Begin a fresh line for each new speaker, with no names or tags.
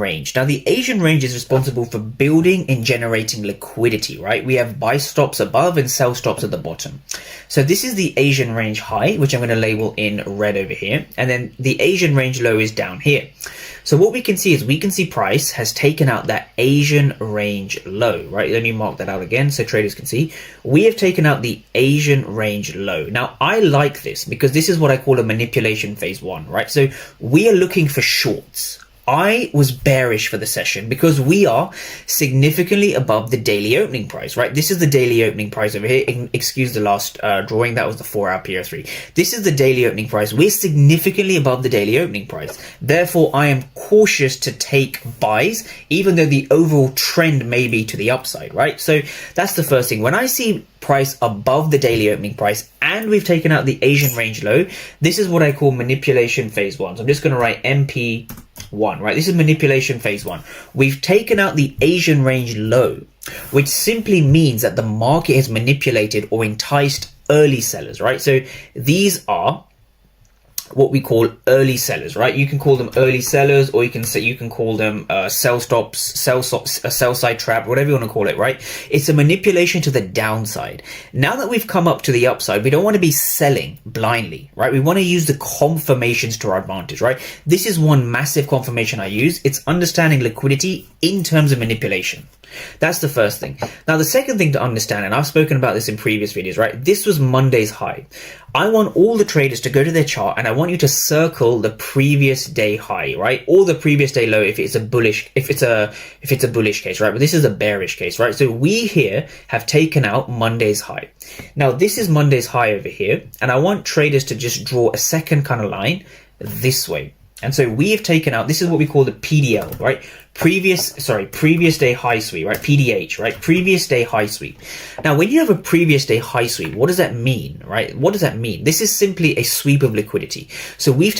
range. Now, the Asian range is responsible for building and generating liquidity, right? We have buy stops above and sell stops at the bottom. So this is the Asian range high, which I'm going to label in red over here. And then the Asian range low is down here. So what we can see is price has taken out that Asian range low, right? Let me mark that out again so traders can see. We have taken out the Asian range low. Now, I like this because this is what I call a manipulation phase one, right? So we are looking for shorts. I was bearish for the session because we are significantly above the daily opening price, right? This is the daily opening price over here. Excuse the last drawing. That was the 4-hour PR3. This is the daily opening price. We're significantly above the daily opening price. Therefore, I am cautious to take buys, even though the overall trend may be to the upside, right? So that's the first thing. When I see price above the daily opening price and we've taken out the Asian range low, this is what I call manipulation phase one. So I'm just going to write MP1, right? This is manipulation phase one. We've taken out the Asian range low, which simply means that the market has manipulated or enticed early sellers, right? So these are what we call early sellers, right? You can call them early sellers, or you can call them sell stops, sell side trap, whatever you want to call it, right? It's a manipulation to the downside. Now that we've come up to the upside, we don't want to be selling blindly, right? We want to use the confirmations to our advantage, right? This is one massive confirmation I use. It's understanding liquidity in terms of manipulation. That's the first thing. Now, the second thing to understand, and I've spoken about this in previous videos, right? This was Monday's high. I want all the traders to go to their chart and I want you to circle the previous day high, right? Or the previous day low if it's a bullish, if it's a bullish case, right? But this is a bearish case, right? So we here have taken out Monday's high. Now, this is Monday's high over here, and I want traders to just draw a second kind of line this way. And so we have taken out, this is what we call the PDL, right? Previous day high sweep, right? PDH, right? Previous day high sweep. Now, when you have a previous day high sweep, what does that mean, right? What does that mean? This is simply a sweep of liquidity. So we've